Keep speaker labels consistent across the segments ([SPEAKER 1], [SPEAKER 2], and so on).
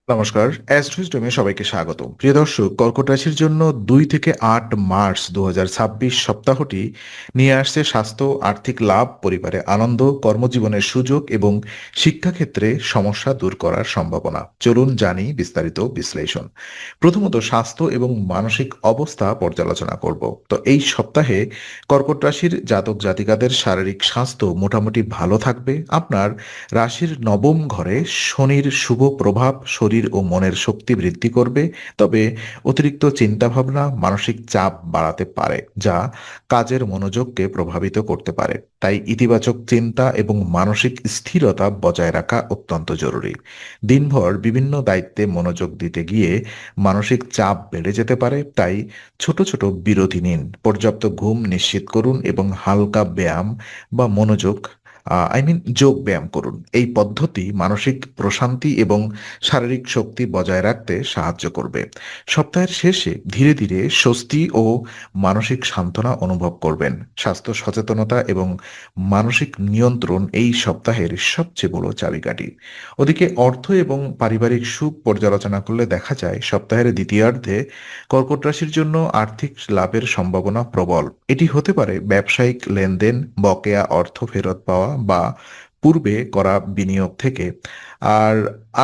[SPEAKER 1] নমস্কার, অ্যাস্ট্রোইস্টমে সবাইকে স্বাগত। প্রিয় দর্শক, কর্কট রাশির জন্য ২ থেকে ৮ মার্চ ২০২৬ সপ্তাহটি নিয়ে আসছে স্বাস্থ্য, আর্থিক লাভ, পরিবারে আনন্দ, কর্মজীবনের সুযোগ এবং শিক্ষাক্ষেত্রে সমস্যা দূর করার সম্ভাবনা। চলুন জানি বিস্তারিত বিশ্লেষণ। প্রথমত স্বাস্থ্য এবং মানসিক অবস্থা পর্যালোচনা করব। তো এই সপ্তাহে কর্কট রাশির জাতক জাতিকাদের শারীরিক স্বাস্থ্য মোটামুটি ভালো থাকবে। আপনার রাশির নবম ঘরে শনির শুভ প্রভাব শরীর ও মনের শক্তি বৃদ্ধি করবে, তবে অতিরিক্ত চিন্তাভাবনা মানসিক চাপ বাড়াতে পারে, যা কাজের মনোযোগকে প্রভাবিত করতে পারে। তাই ইতিবাচক চিন্তা এবং মানসিক স্থিরতা বজায় রাখা অত্যন্ত জরুরি। দিনভর বিভিন্ন দায়িত্বে মনোযোগ দিতে গিয়ে মানসিক চাপ বেড়ে যেতে পারে, তাই ছোট ছোট বিরতি নিন, পর্যাপ্ত ঘুম নিশ্চিত করুন এবং হালকা ব্যায়াম বা মনোযোগ যোগ ব্যায়াম করুন। এই পদ্ধতি মানসিক প্রশান্তি এবং শারীরিক শক্তি বজায় রাখতে সাহায্য করবে। সপ্তাহের শেষে ধীরে ধীরে স্বস্তি ও মানসিক সান্ত্বনা অনুভব করবেন। স্বাস্থ্য সচেতনতা এবং মানসিক নিয়ন্ত্রণ এই সপ্তাহের সবচেয়ে বড় চাবিকাঠি। ওদিকে অর্থ এবং পারিবারিক সুখ পর্যালোচনা করলে দেখা যায় সপ্তাহের দ্বিতীয়ার্ধে কর্কট রাশির জন্য আর্থিক লাভের সম্ভাবনা প্রবল। এটি হতে পারে ব্যবসায়িক লেনদেন, বকেয়া অর্থ ফেরত পাওয়া বা পূর্বে করা বিনিয়োগ থেকে। আর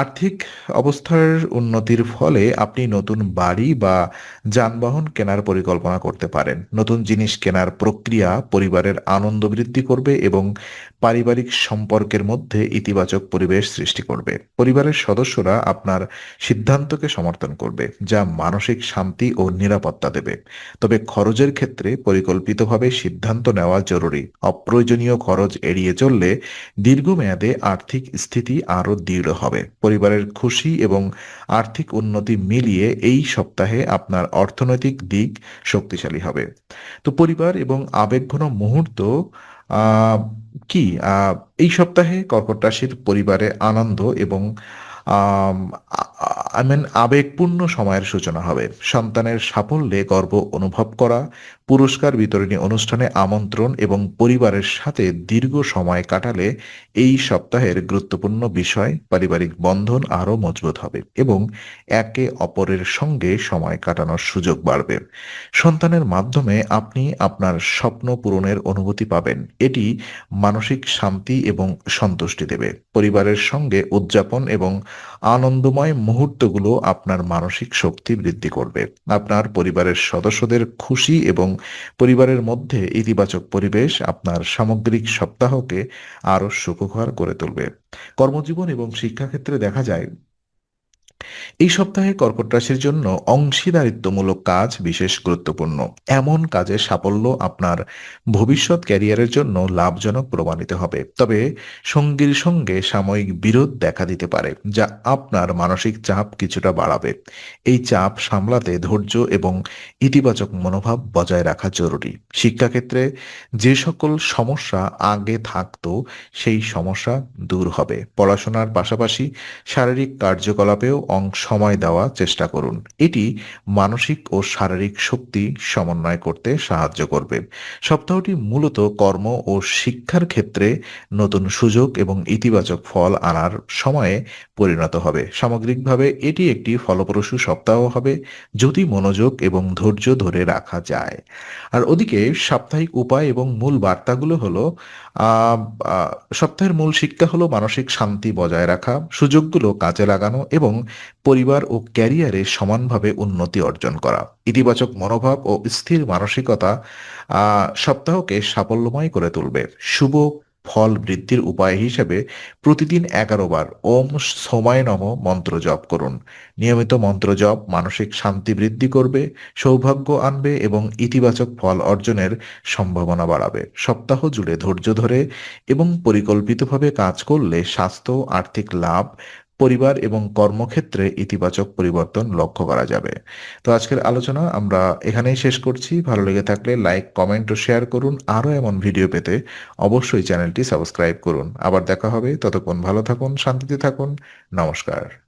[SPEAKER 1] আর্থিক অবস্থার উন্নতির ফলে আপনি নতুন বাড়ি বা যানবাহন কেনার পরিকল্পনা করতে পারেন। নতুন জিনিস কেনার প্রক্রিয়া পরিবারের আনন্দ বৃদ্ধি করবে এবং পারিবারিক সম্পর্কের মধ্যে ইতিবাচক পরিবেশ সৃষ্টি করবে। পরিবারের সদস্যরা আপনার সিদ্ধান্তকে সমর্থন করবে, যা মানসিক শান্তি ও নিরাপত্তা দেবে। তবে খরচের ক্ষেত্রে পরিকল্পিতভাবে সিদ্ধান্ত নেওয়া জরুরি। অপ্রয়োজনীয় খরচ এড়িয়ে চললে দীর্ঘমেয়াদে আর্থিক স্থিতি আরও দৃঢ় হবে। পরিবারের খুশি এবং আর্থিক উন্নতি মিলিয়ে এই সপ্তাহে আপনার অর্থনৈতিক দিক শক্তিশালী হবে। তো পরিবার এবং আবেগঘন মুহূর্ত আহ, কি আহ, এই সপ্তাহে কর্কট রাশির পরিবারে আনন্দ এবং আবেগপূর্ণ সময়ের সূচনা হবে। সন্তানের সাফল্যে গর্ব অনুভব করা, পুরস্কার বিতরণী অনুষ্ঠানে আমন্ত্রণ এবং পরিবারের সাথে দীর্ঘ সময় কাটালে এই সপ্তাহের গুরুত্বপূর্ণ বিষয় পারিবারিক বন্ধন আরও মজবুত হবে এবং একে অপরের সঙ্গে সময় কাটানোর সুযোগ বাড়বে। সন্তানের মাধ্যমে আপনি আপনার স্বপ্ন পূরণের অনুভূতি পাবেন। এটি মানসিক শান্তি এবং সন্তুষ্টি দেবে। পরিবারের সঙ্গে উদযাপন এবং আনন্দময় মুহূর্তগুলো আপনার মানসিক শক্তি বৃদ্ধি করবে। আপনার পরিবারের সদস্যদের খুশি এবং পরিবারের মধ্যে ইতিবাচক পরিবেশ আপনার সামগ্রিক সপ্তাহকে আরও সুখকর করে তুলবে। কর্মজীবন এবং শিক্ষাক্ষেত্রে দেখা যায় এই সপ্তাহে কর্কট রাশির জন্য অংশীদারিত্বমূলক কাজ বিশেষ গুরুত্বপূর্ণ। এমন কাজে সাফল্য আপনার ভবিষ্যৎ ক্যারিয়ারের জন্য লাভজনক প্রমাণিত হবে, তবে সঙ্গীর সঙ্গে সাময়িক বিরোধ দেখা দিতে পারে, যা আপনার মানসিক চাপ কিছুটা বাড়াবে। এই চাপ সামলাতে ধৈর্য এবং ইতিবাচক মনোভাব বজায় রাখা জরুরি। শিক্ষাক্ষেত্রে যে সকল সমস্যা আগে থাকতো সেই সমস্যা দূর হবে। পড়াশোনার পাশাপাশি শারীরিক কার্যকলাপেও সময় দেওয়ার চেষ্টা করুন। এটি মানসিক ও শারীরিক শক্তি সমন্বয় করতে সাহায্য করবে। সপ্তাহটি মূলত কর্ম ও শিক্ষার ক্ষেত্রে নতুন সুযোগ এবং ইতিবাচক ফল আনার সময়ে পরিণত হবে। সামগ্রিকভাবে এটি একটি ফলপ্রসূ সপ্তাহ হবে যদি মনোযোগ এবং ধৈর্য ধরে রাখা যায়। আর ওদিকে সাপ্তাহিক উপায় এবং মূল বার্তাগুলো হলো আহ আহ, সপ্তাহের মূল শিক্ষা হলো মানসিক শান্তি বজায় রাখা, সুযোগগুলো কাজে লাগানো এবং পরিবার ও ক্যারিয়ারে সমানভাবে উন্নতি অর্জন করা। ইতিবাচক মনোভাব ও স্থির মানসিকতা সপ্তাহকে সাফল্যময় করে তুলবে। শুভ ফল বৃদ্ধির উপায় হিসেবে প্রতিদিন 11 বার ওম সোমায় নম মন্ত্র জপ করুন। নিয়মিত মন্ত্র জপ মানসিক শান্তি বৃদ্ধি করবে, সৌভাগ্য আনবে এবং ইতিবাচক ফল অর্জনের সম্ভাবনা বাড়াবে। সপ্তাহ জুড়ে ধৈর্য ধরে এবং পরিকল্পিতভাবে কাজ করলে স্বাস্থ্য, আর্থিক লাভ, পরিবার এবং কর্মক্ষেত্রে ইতিবাচক পরিবর্তন লক্ষ্য করা যাবে। তো আজকের আলোচনা আমরা এখানেই শেষ করছি। ভালো লেগে থাকলে লাইক, কমেন্ট ও শেয়ার করুন। আরও এমন ভিডিও পেতে অবশ্যই চ্যানেলটি সাবস্ক্রাইব করুন। আবার দেখা হবে, ততক্ষণ ভালো থাকুন, শান্তিতে থাকুন। নমস্কার।